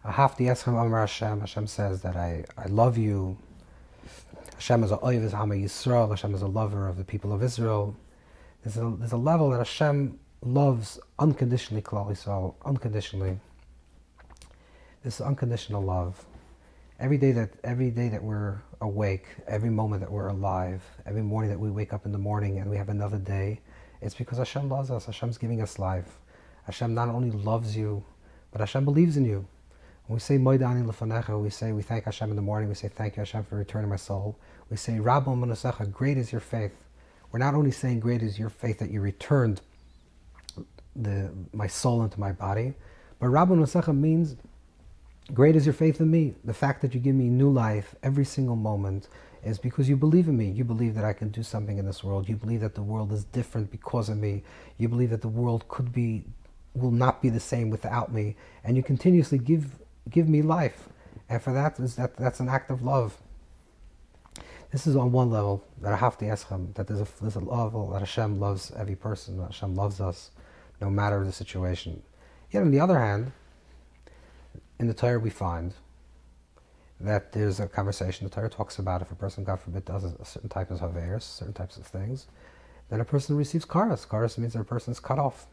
Ahafti eschem amar Hashem. Hashem says that I love you. Hashem is a oiv Hama Yisrael. Hashem is a lover of the people of Israel. There's a level that Hashem loves unconditionally, Klal Yisrael, unconditionally. This unconditional love. Every day that we're awake, every moment that we're alive, every morning that we wake up in the morning and we have another day, it's because Hashem loves us. Hashem's giving us life. Hashem not only loves you, but Hashem believes in you. When we say Moidani Lefanecha, we thank Hashem in the morning, we say thank you Hashem for returning my soul. We say Rabbo Manasecha, great is your faith. We're not only saying great is your faith that you returned my soul into my body, but Rabbo Manasecha means great is your faith in me. The fact that you give me new life every single moment is because you believe in me. You believe that I can do something in this world. You believe that the world is different because of me. You believe that the world will not be the same without me. And you continuously give me life. And for that's an act of love. This is on one level that I have to ask him, that there's a level that Hashem loves every person, that Hashem loves us no matter the situation. Yet on the other hand, in the Torah we find that there's a conversation. The Torah talks about if a person, God forbid, does a certain type of haveros, certain types of things, then a person receives karas. Karas means that a person is cut off.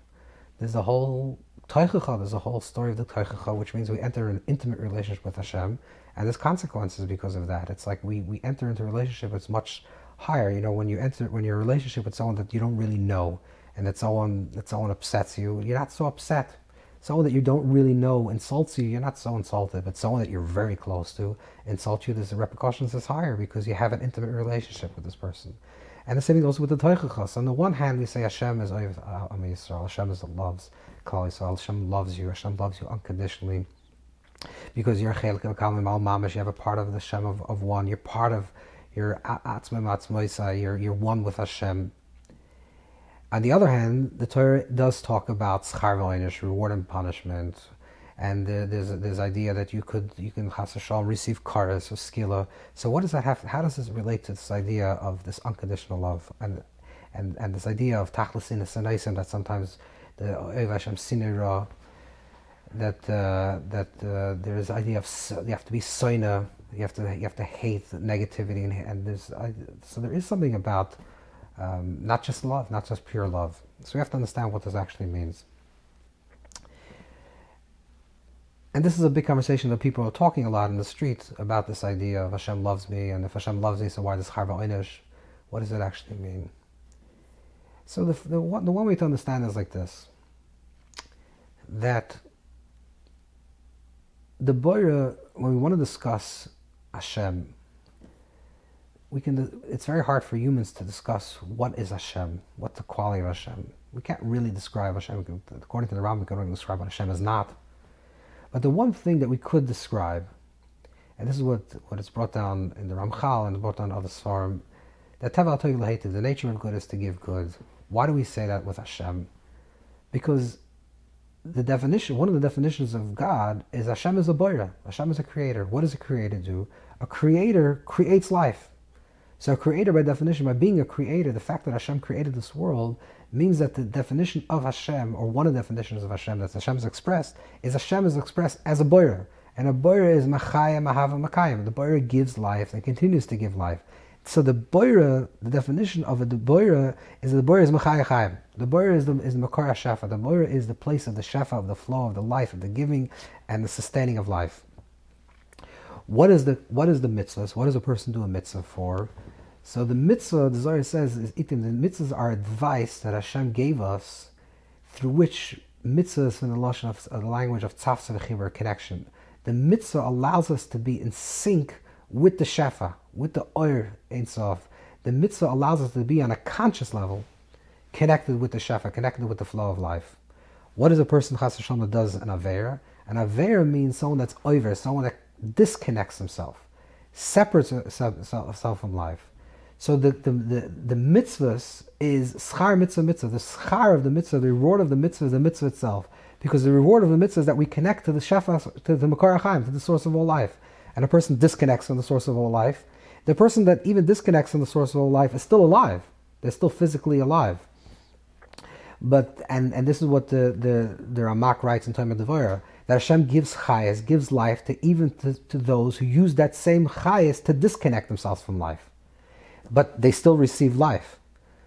There's a whole teichacha, there's a whole story of the teichacha, which means we enter an intimate relationship with Hashem, and there's consequences because of that. It's like we enter into a relationship that's much higher. You know, when you're in a relationship with someone that you don't really know, and that someone upsets you, you're not so upset. Someone that you don't really know insults you, you're not so insulted, but someone that you're very close to insults you, there's the repercussions is higher because you have an intimate relationship with this person. And the same thing goes with the Teichachas. On the one hand, we say Hashem is Yisrael, Hashem is loves Klal Yisrael, Hashem loves you unconditionally, because you're Chelik Kalim Al Mamash, you have a part of the Hashem of one, you're part of your Atzmim Atzmoisa, you're one with Hashem. On the other hand, the Torah does talk about schar v'oinish, reward and punishment, and there's idea that you can chas v'shalom receive karas or skila. So what does that have? How does this relate to this idea of this unconditional love and this idea of tachlis sinaisim, that sometimes the oiv Hashem sinira, that there is idea of you have to be soina, you have to hate negativity, and so there is something about. Not just love, not just pure love. So we have to understand what this actually means. And this is a big conversation that people are talking a lot in the street about this idea of Hashem loves me, and if Hashem loves me, so why does char v'oinish? What does it actually mean? So the one way to understand is like this, that the Boira, when we want to discuss Hashem, it's very hard for humans to discuss what is Hashem, what's the quality of Hashem. We can't really describe Hashem. According to the Rambam, we can't really describe what Hashem is not. But the one thing that we could describe, and this is what is brought down in the Ramchal and brought down in other Svarim, that Teva Toig L'Heitiv, the nature of good is to give good. Why do we say that with Hashem? Because one of the definitions of God is Hashem is a boira. Hashem is a creator. What does a creator do? A creator creates life. So a creator, by definition, by being a creator, the fact that Hashem created this world means that the definition of Hashem, or one of the definitions of Hashem that Hashem is expressed as a boira. And a boira is machaya, mahava, makayim. The boira gives life and continues to give life. So the boira, the definition of the boira is machaya chayim. The boira is the makor hashafa. The boira is the place of the shafa, of the flow, of the life, of the giving and the sustaining of life. What is the mitzvahs? What does a person do a mitzvah for? So the mitzvah, the Zohar says, is itim. The mitzvahs are advice that Hashem gave us, through which mitzvahs in the lashon of the language of tzafsa v'chibur, connection. The mitzvah allows us to be in sync with the shefa, with the oir ein sof. The mitzvah allows us to be on a conscious level, connected with the shefa, connected with the flow of life. What is a person chas v'shalom that does an avera? An avera means someone that's oiver, someone that disconnects himself, separates himself from life. So the mitzvahs is schar mitzvah. The schar of the mitzvah, the reward of the mitzvah is the mitzvah itself. Because the reward of the mitzvah is that we connect to the shefa, to the makar hachaim, to the source of all life. And a person disconnects from the source of all life. The person that even disconnects from the source of all life is still alive. They're still physically alive. But and this is what the Ramak writes in Talmud Dovber, that Hashem gives chayas, gives life to those who use that same chayas to disconnect themselves from life. But they still receive life.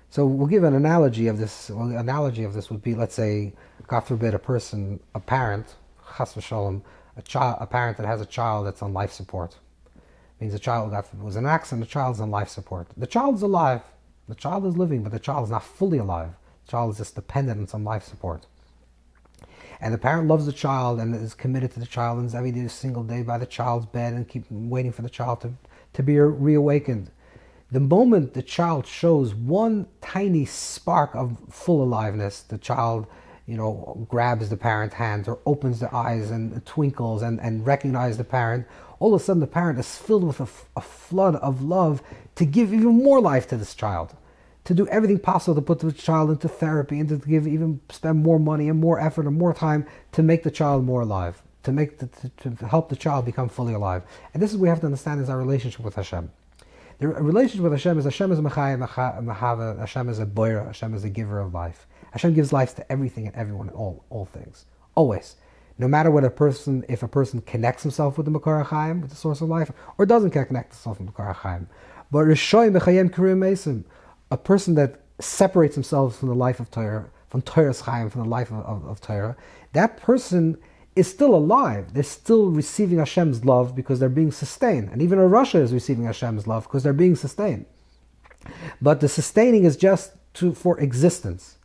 So we'll give an analogy of this. Well, the analogy of this would be, let's say, God forbid, a parent, chas v'sholom, a parent that has a child that's on life support. It means the child, God forbid, was in an accident, the child's on life support. The child's alive, the child is living, but the child is not fully alive. The child is just dependent on some life support. And the parent loves the child and is committed to the child and is every single day by the child's bed and keep waiting for the child to be reawakened. The moment the child shows one tiny spark of full aliveness, the child, grabs the parent's hand or opens their eyes and twinkles and recognizes the parent, all of a sudden the parent is filled with a flood of love to give even more life to this child, to do everything possible to put the child into therapy and to spend more money and more effort and more time to make the child more alive, to help the child become fully alive. And this is what we have to understand is our relationship with Hashem. The relationship with Hashem is a Mechaya, Hashem is a Boira, Hashem is a giver of life. Hashem gives life to everything and everyone and all things. Always. No matter if a person connects himself with the Makar HaChaim, with the source of life, or doesn't connect himself with the Makar HaChaim. But Rishoy Mechayem Kirim Mesim, a person that separates himself from the life of Torah, from Torah's Chaim, from the life of Torah, that person is still alive. They're still receiving Hashem's love because they're being sustained. And even a Russia is receiving Hashem's love because they're being sustained. But the sustaining is just for existence.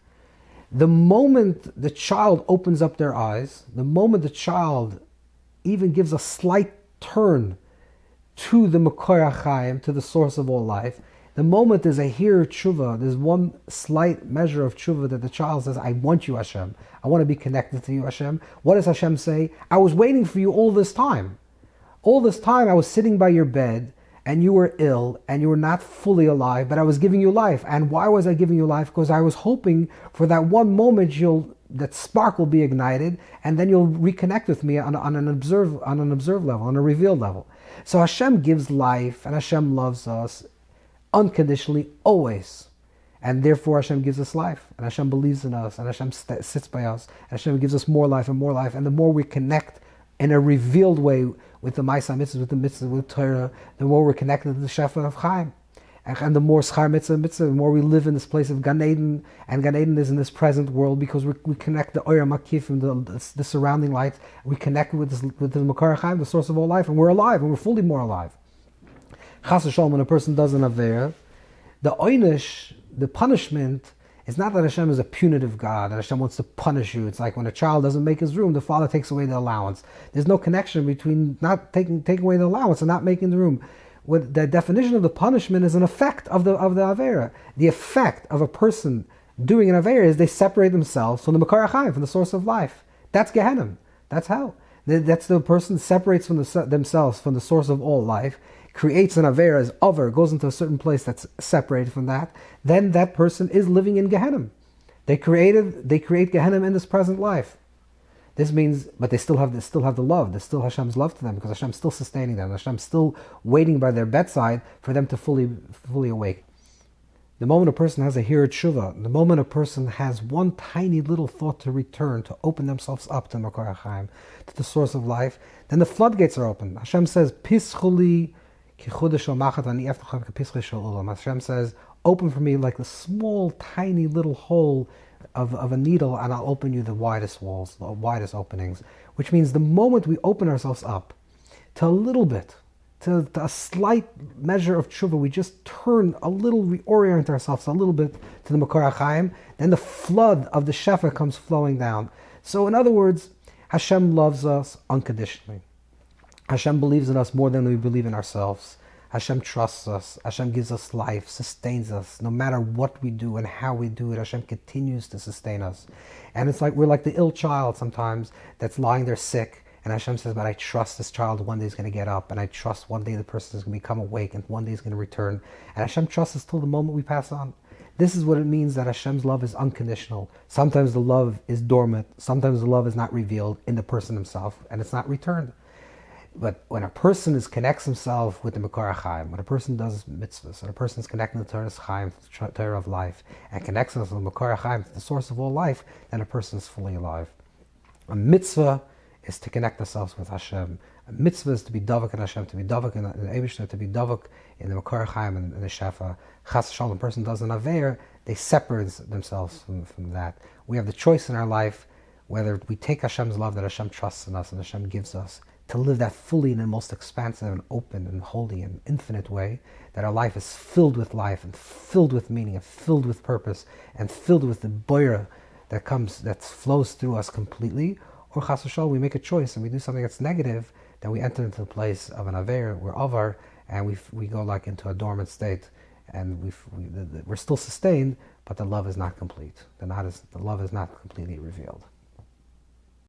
The moment the child opens up their eyes, the moment the child even gives a slight turn to the Makor HaChaim, to the source of all life, the moment there's a hir tshuva, there's one slight measure of tshuva that the child says, I want you, Hashem. I want to be connected to you, Hashem. What does Hashem say? I was waiting for you all this time. All this time I was sitting by your bed and you were ill and you were not fully alive, but I was giving you life. And why was I giving you life? Because I was hoping for that one moment that spark will be ignited and then you'll reconnect with me on an observed level, on a revealed level. So Hashem gives life and Hashem loves us unconditionally, always. And therefore Hashem gives us life, and Hashem believes in us, and Hashem sits by us, and Hashem gives us more life and more life. And the more we connect in a revealed way with the Ma'aseh Mitzvah, with the Mitzvah, with Torah, the more we're connected to the Shefa of Chaim. And the more Schar Mitzvah, the more we live in this place of Gan Eden, and Gan Eden is in this present world because we connect the Oyer Makif and the surrounding light. We connect with the Makar Chaim, the source of all life, and we're alive, and we're fully more alive. Chas v'sholom, when a person does an Aveira, the oynish, the punishment, is not that Hashem is a punitive God, that Hashem wants to punish you. It's like when a child doesn't make his room, the father takes away the allowance. There's no connection between not taking away the allowance and not making the room. What the definition of the punishment is an effect of the Aveira. The effect of a person doing an Aveira is they separate themselves from the Makar HaChaim, from the source of life. That's Gehenna. That's hell. That's the person separates from themselves from the source of all life, creates an Aveira as over, goes into a certain place that's separated from that, then that person is living in Gehenna. They create Gehenna in this present life. This means, but they still have the love. There's still Hashem's love to them because Hashem's still sustaining them. Hashem's still waiting by their bedside for them to fully awake. The moment a person has a hir tshuva, the moment a person has one tiny little thought to return, to open themselves up to Makor HaChaim, to the source of life, then the floodgates are open. Hashem says, Pischuli. Hashem says, open for me like a small, tiny little hole of a needle, and I'll open you the widest walls, the widest openings. Which means the moment we open ourselves up to a little bit, to a slight measure of tshuva, we just turn a little, reorient ourselves a little bit to the Makor HaChaim, then the flood of the Shefa comes flowing down. So in other words, Hashem loves us unconditionally. Hashem believes in us more than we believe in ourselves. Hashem trusts us. Hashem gives us life, sustains us. No matter what we do and how we do it, Hashem continues to sustain us. And it's like we're like the ill child sometimes that's lying there sick. And Hashem says, but I trust this child one day is going to get up. And I trust one day the person is going to become awake. And one day is going to return. And Hashem trusts us till the moment we pass on. This is what it means that Hashem's love is unconditional. Sometimes the love is dormant. Sometimes the love is not revealed in the person himself. And it's not returned. But when a person connects himself with the Makor HaChaim, when a person does mitzvahs, when a person is connecting to Torah's Chaim, to the Torah of life, and connects himself with the Makor HaChaim, to the source of all life, then a person is fully alive. A mitzvah is to connect ourselves with Hashem. A mitzvah is to be davak in Hashem, to be davak in the Eibishter, to be davak in the Makar Chaim and the Shefa. Chas v'shalom, a person does an Aveir, they separate themselves from that. We have the choice in our life whether we take Hashem's love that Hashem trusts in us and Hashem gives us, to live that fully in the most expansive and open and holy and infinite way, that our life is filled with life and filled with meaning and filled with purpose and filled with the boira that flows through us completely. Or chas v'shalom, we make a choice and we do something that's negative, then we enter into the place of an aver, we're avar, and we go like into a dormant state, and we're still sustained, but the love is not complete. The love is not completely revealed.